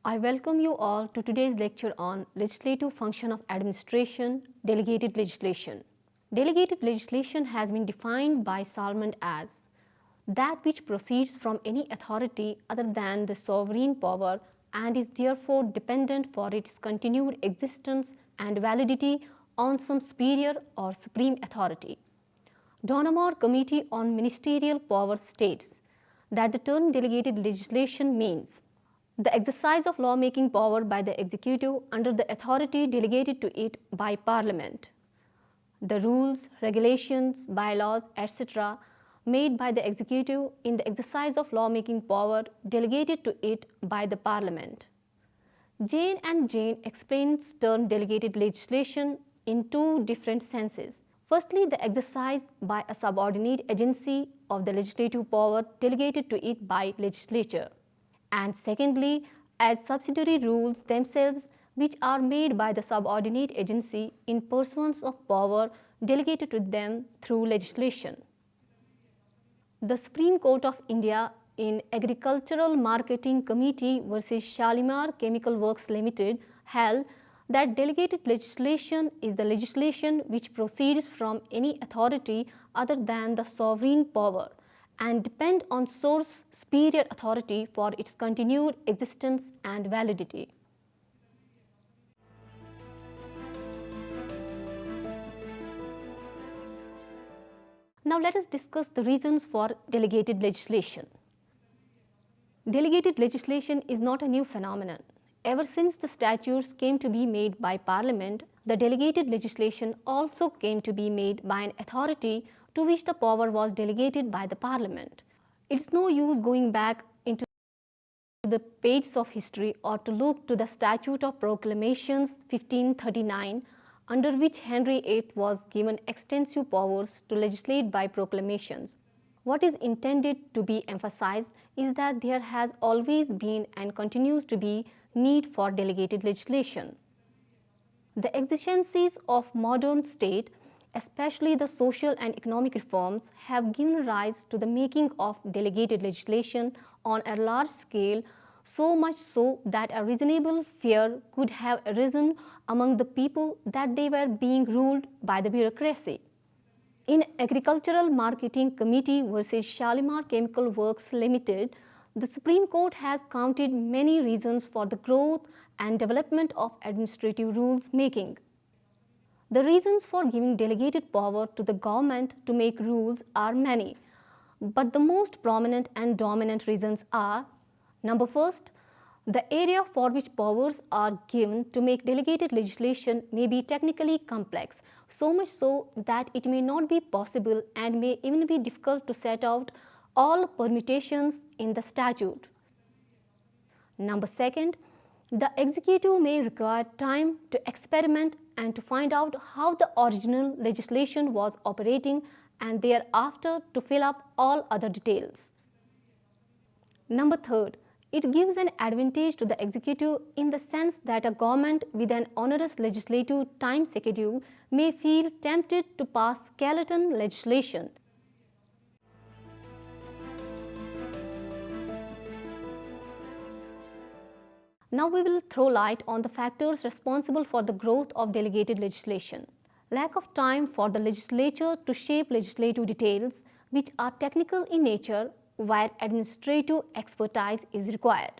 I welcome you all to today's lecture on Legislative Function of Administration, Delegated Legislation. Delegated legislation has been defined by Salmond as that which proceeds from any authority other than the sovereign power and is therefore dependent for its continued existence and validity on some superior or supreme authority. Donamore Committee on Ministerial Power states that the term delegated legislation means the exercise of lawmaking power by the executive under the authority delegated to it by Parliament. The rules, regulations, bylaws, etc. made by the executive in the exercise of lawmaking power delegated to it by the Parliament. Jane and Jane explains term delegated legislation in two different senses. Firstly, the exercise by a subordinate agency of the legislative power delegated to it by legislature. And secondly, as subsidiary rules themselves which are made by the subordinate agency in pursuance of power delegated to them through legislation. The Supreme Court of India in Agricultural Marketing Committee versus Shalimar Chemical Works Limited held that delegated legislation is the legislation which proceeds from any authority other than the sovereign power and depend on source superior authority for its continued existence and validity. Now let us discuss the reasons for delegated legislation. Delegated legislation is not a new phenomenon. Ever since the statutes came to be made by Parliament, the delegated legislation also came to be made by an authority to which the power was delegated by the Parliament. It's no use going back into the pages of history or to look to the Statute of Proclamations 1539, under which Henry VIII was given extensive powers to legislate by proclamations. What is intended to be emphasized is that there has always been and continues to be need for delegated legislation. The exigencies of modern state, especially the social and economic reforms, have given rise to the making of delegated legislation on a large scale, so much so that a reasonable fear could have arisen among the people that they were being ruled by the bureaucracy. In Agricultural Marketing Committee versus Shalimar Chemical Works Limited, the Supreme Court has counted many reasons for the growth and development of administrative rules making. The reasons for giving delegated power to the government to make rules are many, but the most prominent and dominant reasons are: number first, the area for which powers are given to make delegated legislation may be technically complex, so much so that it may not be possible and may even be difficult to set out all permutations in the statute. Number second, the executive may require time to experiment and to find out how the original legislation was operating and thereafter to fill up all other details. Number third, it gives an advantage to the executive in the sense that a government with an onerous legislative time schedule may feel tempted to pass skeleton legislation. Now we will throw light on the factors responsible for the growth of delegated legislation. Lack of time for the legislature to shape legislative details which are technical in nature where administrative expertise is required.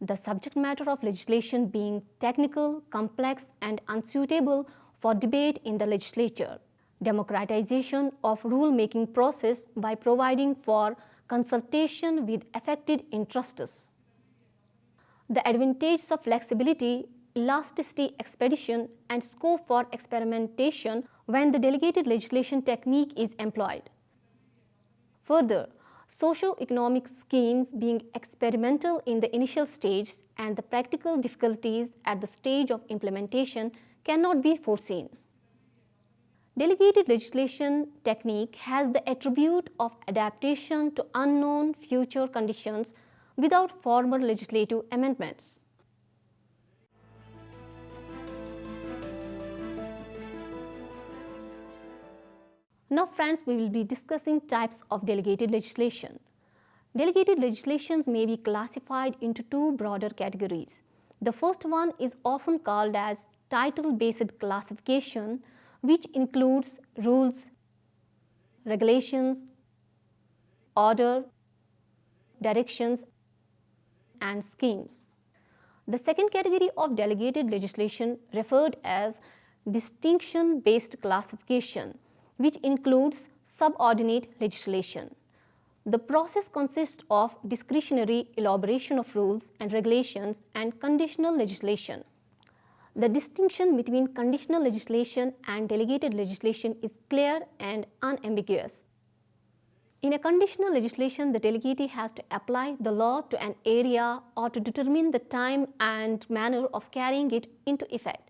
The subject matter of legislation being technical, complex and unsuitable for debate in the legislature. Democratization of rule-making process by providing for consultation with affected interests. The advantages of flexibility, elasticity, expedition and scope for experimentation when the delegated legislation technique is employed. Further, socio-economic schemes being experimental in the initial stage and the practical difficulties at the stage of implementation cannot be foreseen. Delegated legislation technique has the attribute of adaptation to unknown future conditions without formal legislative amendments. Now friends, we will be discussing types of delegated legislation. Delegated legislations may be classified into two broader categories. The first one is often called as title-based classification, which includes rules, regulations, order, directions, and schemes. The second category of delegated legislation referred as distinction-based classification, which includes subordinate legislation. The process consists of discretionary elaboration of rules and regulations and conditional legislation. The distinction between conditional legislation and delegated legislation is clear and unambiguous. In a conditional legislation, the delegate has to apply the law to an area or to determine the time and manner of carrying it into effect,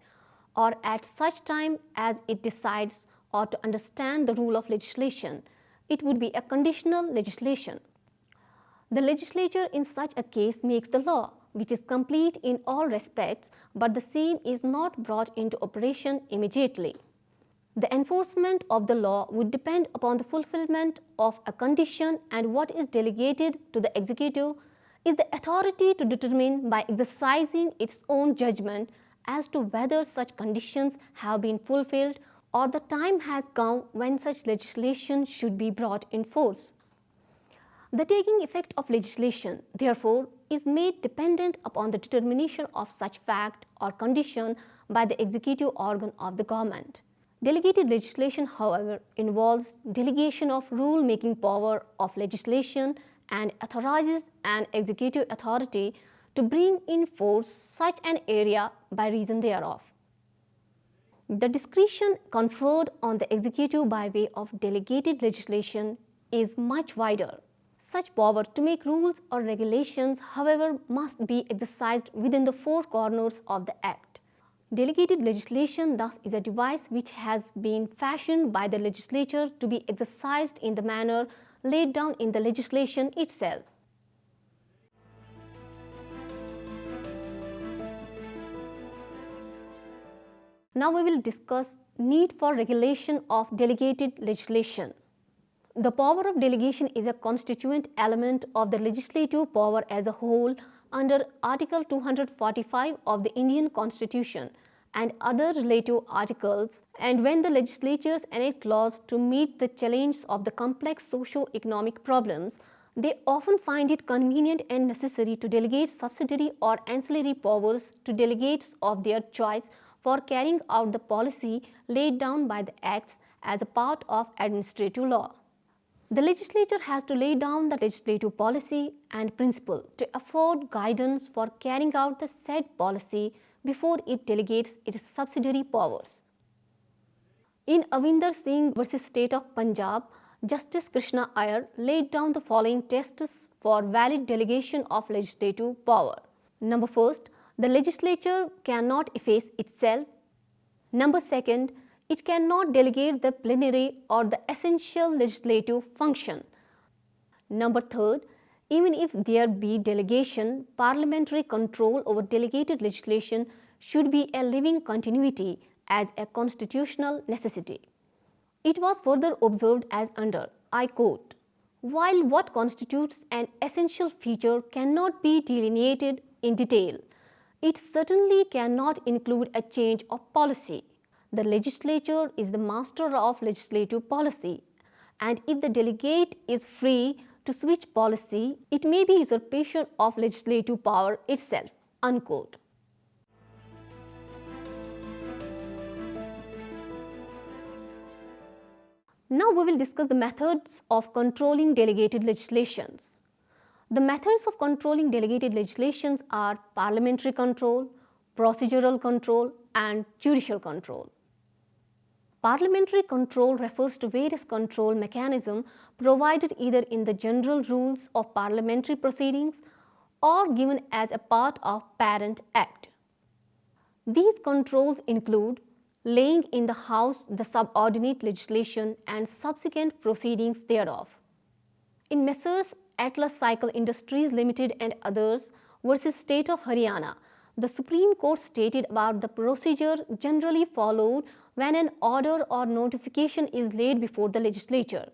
or at such time as it decides, or to understand the rule of legislation. It would be a conditional legislation. The legislature in such a case makes the law, which is complete in all respects, but the same is not brought into operation immediately. The enforcement of the law would depend upon the fulfillment of a condition, and what is delegated to the executive is the authority to determine by exercising its own judgment as to whether such conditions have been fulfilled or the time has come when such legislation should be brought in force. The taking effect of legislation, therefore, is made dependent upon the determination of such fact or condition by the executive organ of the government. Delegated legislation, however, involves delegation of rule-making power of legislation and authorizes an executive authority to bring in force such an area by reason thereof. The discretion conferred on the executive by way of delegated legislation is much wider. Such power to make rules or regulations, however, must be exercised within the four corners of the Act. Delegated legislation thus is a device which has been fashioned by the legislature to be exercised in the manner laid down in the legislation itself. Now we will discuss need for regulation of delegated legislation. The power of delegation is a constituent element of the legislative power as a whole under Article 245 of the Indian Constitution and other relative articles, and when the legislatures enact laws to meet the challenge of the complex socio-economic problems, they often find it convenient and necessary to delegate subsidiary or ancillary powers to delegates of their choice for carrying out the policy laid down by the Acts as a part of administrative law. The legislature has to lay down the legislative policy and principle to afford guidance for carrying out the said policy before it delegates its subsidiary powers. In Avinder Singh versus State of Punjab, Justice Krishna Iyer laid down the following tests for valid delegation of legislative power. Number first, the legislature cannot efface itself. Number second, it cannot delegate the plenary or the essential legislative function. Number third, even if there be delegation, parliamentary control over delegated legislation should be a living continuity as a constitutional necessity. It was further observed as under, I quote, "While what constitutes an essential feature cannot be delineated in detail, it certainly cannot include a change of policy. The legislature is the master of legislative policy, and if the delegate is free to switch policy, it may be usurpation of legislative power itself." Unquote. Now we will discuss the methods of controlling delegated legislations. The methods of controlling delegated legislations are parliamentary control, procedural control, and judicial control. Parliamentary control refers to various control mechanisms provided either in the general rules of parliamentary proceedings or given as a part of Parent Act. These controls include laying in the House the subordinate legislation and subsequent proceedings thereof. In Messrs. Atlas Cycle Industries Limited and others versus State of Haryana, the Supreme Court stated about the procedure generally followed when an order or notification is laid before the legislature.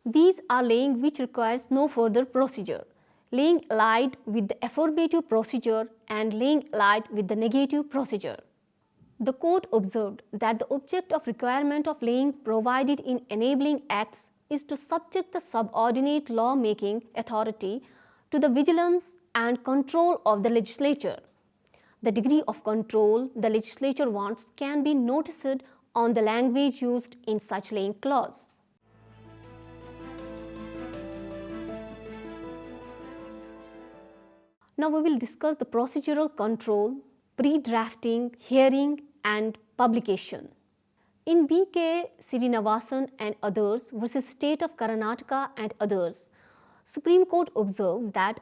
These are laying which requires no further procedure, laying allied with the affirmative procedure and laying allied with the negative procedure. The court observed that the object of requirement of laying provided in enabling acts is to subject the subordinate law-making authority to the vigilance and control of the legislature. The degree of control the legislature wants can be noticed on the language used in such laying clause. Now we will discuss the procedural control, pre-drafting, hearing and publication. In B.K. Srinivasan and others versus State of Karnataka and others, Supreme Court observed that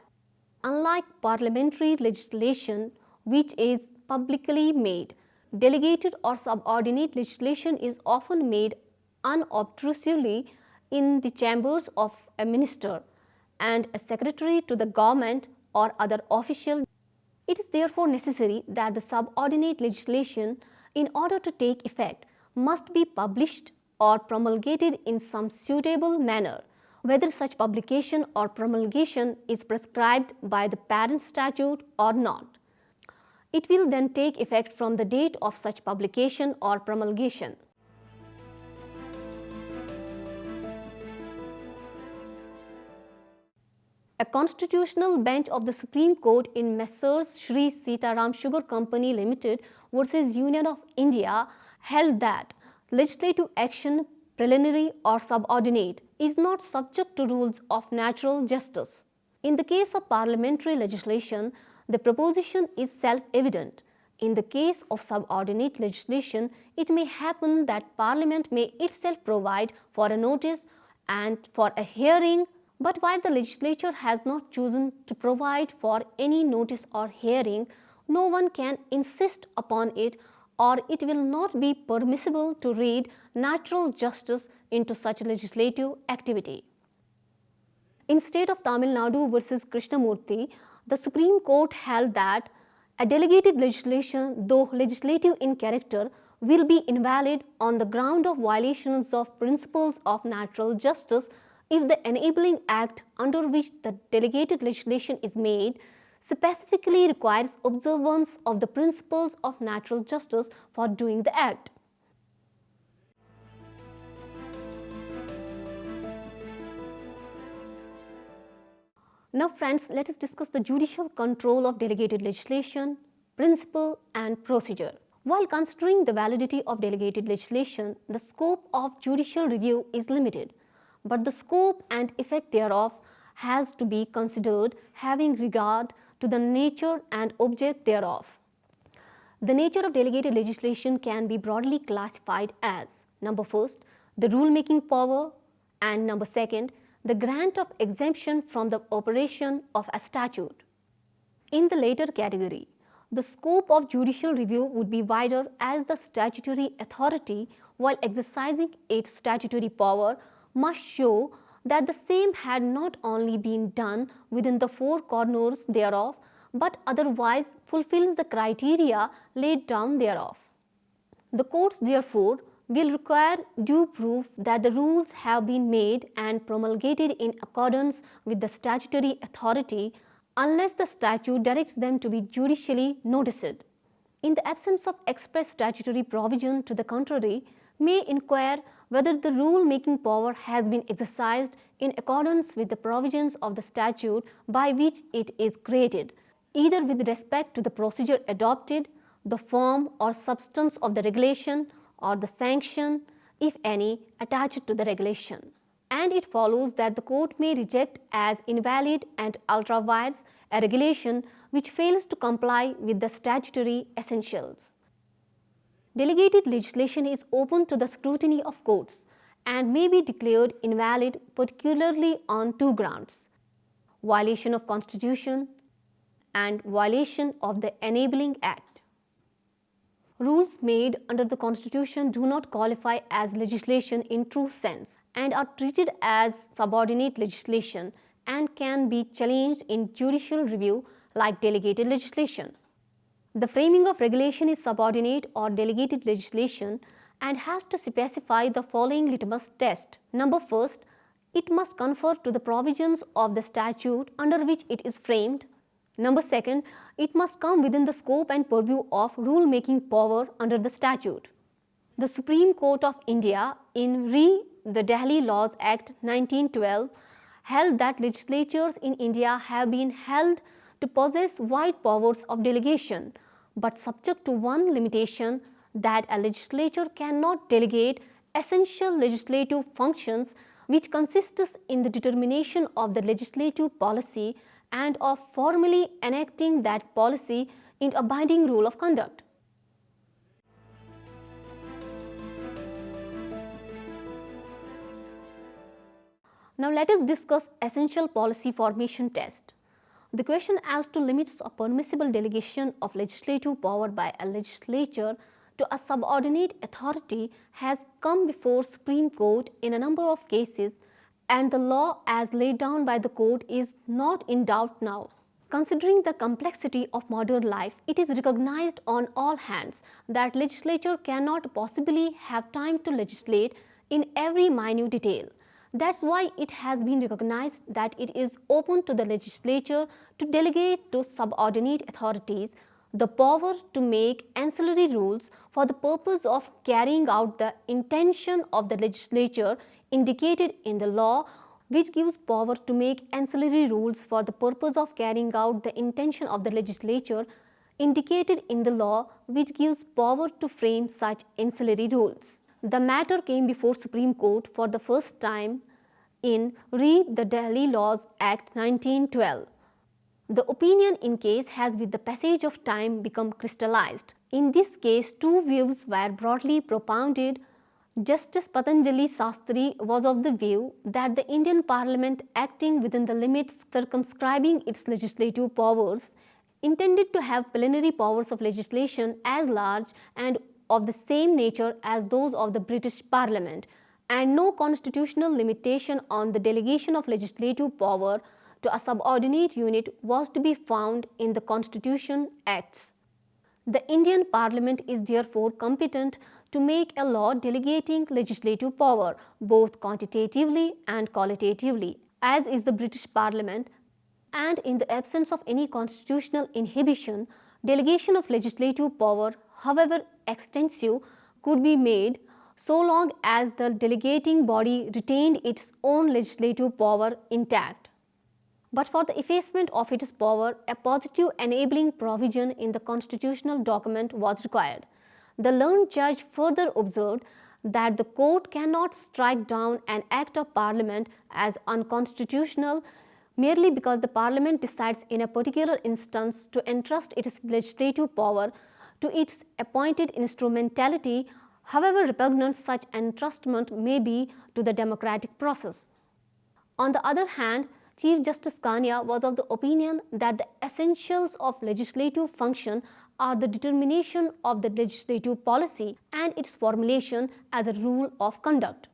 unlike parliamentary legislation which is publicly made, delegated or subordinate legislation is often made unobtrusively in the chambers of a minister and a secretary to the government or other official. It is therefore necessary that the subordinate legislation, in order to take effect, must be published or promulgated in some suitable manner, whether such publication or promulgation is prescribed by the parent statute or not. It will then take effect from the date of such publication or promulgation. A constitutional bench of the Supreme Court in Messrs. Shri Sitaram Sugar Company Limited versus Union of India held that legislative action, preliminary or subordinate, is not subject to rules of natural justice. In the case of parliamentary legislation, the proposition is self-evident. In the case of subordinate legislation, it may happen that Parliament may itself provide for a notice and for a hearing, but while the legislature has not chosen to provide for any notice or hearing, no one can insist upon it, or it will not be permissible to read natural justice into such legislative activity. In state of Tamil Nadu versus Krishnamurthy, the Supreme Court held that a delegated legislation, though legislative in character, will be invalid on the ground of violations of principles of natural justice if the enabling act under which the delegated legislation is made specifically requires observance of the principles of natural justice for doing the act. Now friends, let us discuss the judicial control of delegated legislation, principle and procedure. While considering the validity of delegated legislation, the scope of judicial review is limited, but the scope and effect thereof has to be considered having regard to the nature and object thereof. The nature of delegated legislation can be broadly classified as number first, the rule-making power, and number second, the grant of exemption from the operation of a statute. In the latter category, the scope of judicial review would be wider as the statutory authority, while exercising its statutory power, must show that the same had not only been done within the four corners thereof, but otherwise fulfills the criteria laid down thereof. The courts therefore will require due proof that the rules have been made and promulgated in accordance with the statutory authority unless the statute directs them to be judicially noticed. In the absence of express statutory provision to the contrary, may inquire whether the rule-making power has been exercised in accordance with the provisions of the statute by which it is created, either with respect to the procedure adopted, the form or substance of the regulation, or the sanction, if any, attached to the regulation. And it follows that the court may reject as invalid and ultra vires a regulation which fails to comply with the statutory essentials. Delegated legislation is open to the scrutiny of courts and may be declared invalid particularly on two grounds: violation of Constitution and violation of the Enabling Act. Rules made under the Constitution do not qualify as legislation in true sense and are treated as subordinate legislation and can be challenged in judicial review like delegated legislation. The framing of regulation is subordinate or delegated legislation and has to specify the following litmus test. Number first, It must conform to the provisions of the statute under which it is framed. Number second, it must come within the scope and purview of rule-making power under the statute. The Supreme Court of India in the Delhi Laws Act 1912 held that legislatures in India have been held to possess wide powers of delegation, but subject to one limitation, that a legislature cannot delegate essential legislative functions which consists in the determination of the legislative policy and of formally enacting that policy into a binding rule of conduct. Now let us discuss essential policy formation test. The question as to limits of permissible delegation of legislative power by a legislature to a subordinate authority has come before Supreme Court in a number of cases, and the law as laid down by the court is not in doubt now. Considering the complexity of modern life, it is recognized on all hands that legislature cannot possibly have time to legislate in every minute detail. That's why it has been recognized that it is open to the legislature to delegate to subordinate authorities the power to make ancillary rules for the purpose of carrying out the intention of the legislature indicated in the law, which gives power to make ancillary rules for the purpose of carrying out the intention of the legislature indicated in the law, which gives power to frame such ancillary rules. The matter came before Supreme Court for the first time in the Delhi Laws Act 1912. The opinion in case has with the passage of time become crystallized. In this case, two views were broadly propounded. Justice Patanjali Sastri was of the view that the Indian Parliament, acting within the limits circumscribing its legislative powers, intended to have plenary powers of legislation as large and of the same nature as those of the British Parliament, and no constitutional limitation on the delegation of legislative power to a subordinate unit was to be found in the Constitution Acts. The Indian Parliament is therefore competent to make a law delegating legislative power both quantitatively and qualitatively, as is the British Parliament, and in the absence of any constitutional inhibition, delegation of legislative power, however extensive, could be made so long as the delegating body retained its own legislative power intact. But for the effacement of its power, a positive enabling provision in the constitutional document was required. The learned judge further observed that the court cannot strike down an act of Parliament as unconstitutional merely because the Parliament decides in a particular instance to entrust its legislative power to its appointed instrumentality, however repugnant such entrustment may be to the democratic process. On the other hand, Chief Justice Kania was of the opinion that the essentials of legislative function are the determination of the legislative policy and its formulation as a rule of conduct.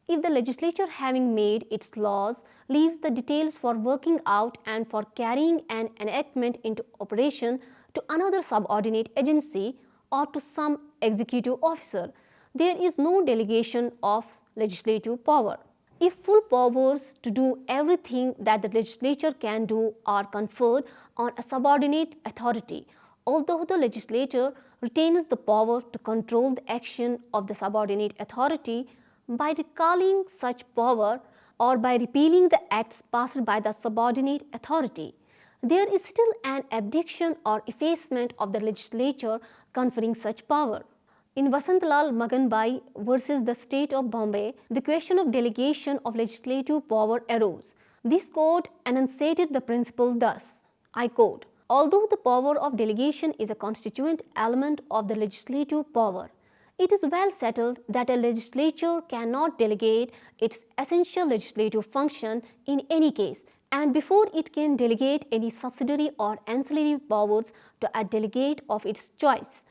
If the legislature, having made its laws, leaves the details for working out and for carrying an enactment into operation to another subordinate agency or to some executive officer, there is no delegation of legislative power. If full powers to do everything that the legislature can do are conferred on a subordinate authority, although the legislature retains the power to control the action of the subordinate authority by recalling such power or by repealing the acts passed by the subordinate authority, there is still an abdication or effacement of the legislature conferring such power. In Vasantlal Maganbai versus the State of Bombay, the question of delegation of legislative power arose. This court enunciated the principle thus, I quote, "Although the power of delegation is a constituent element of the legislative power, it is well settled that a legislature cannot delegate its essential legislative function in any case, and before it can delegate any subsidiary or ancillary powers to a delegate of its choice,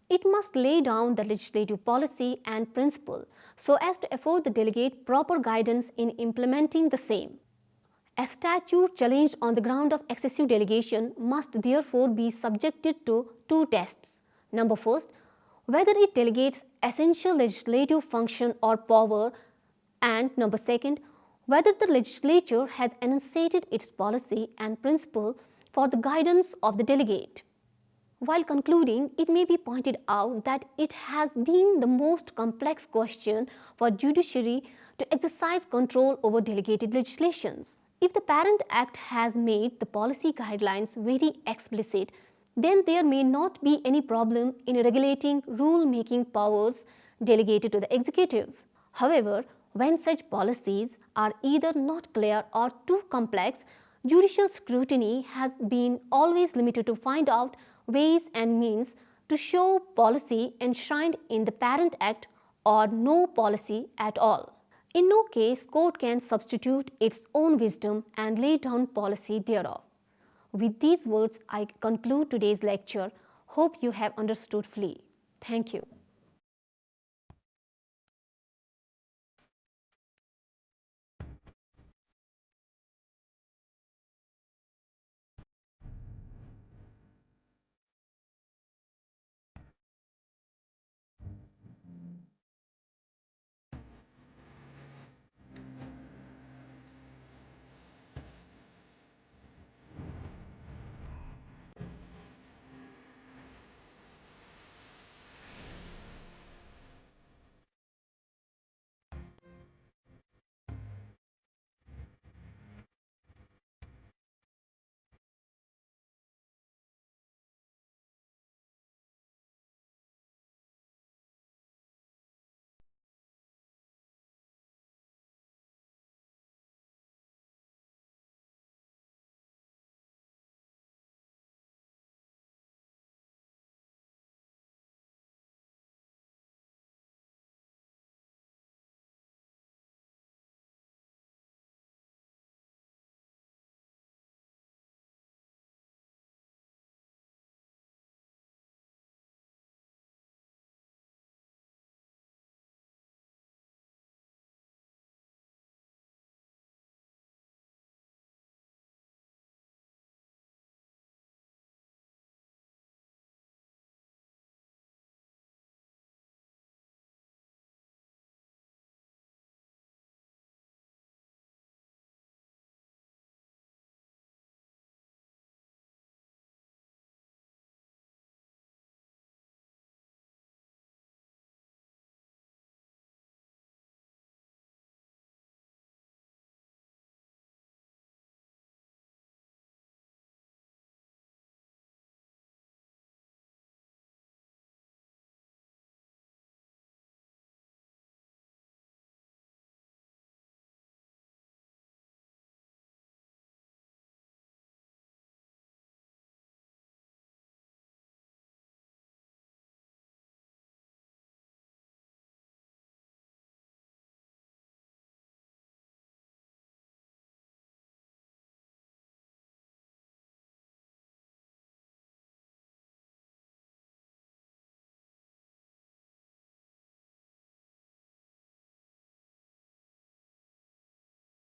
it must lay down the legislative policy and principle so as to afford the delegate proper guidance in implementing the same. A statute challenged on the ground of excessive delegation must therefore be subjected to two tests. Number first, whether it delegates essential legislative function or power, and number second, whether the legislature has enunciated its policy and principle for the guidance of the delegate. While concluding, it may be pointed out that it has been the most complex question for judiciary to exercise control over delegated legislations. If the Parent Act has made the policy guidelines very explicit, then there may not be any problem in regulating rule-making powers delegated to the executives. However, when such policies are either not clear or too complex, judicial scrutiny has been always limited to find out ways and means to show policy enshrined in the Parent Act or no policy at all. In no case court can substitute its own wisdom and lay down policy thereof. With these words, I conclude today's lecture. Hope you have understood fully. Thank you.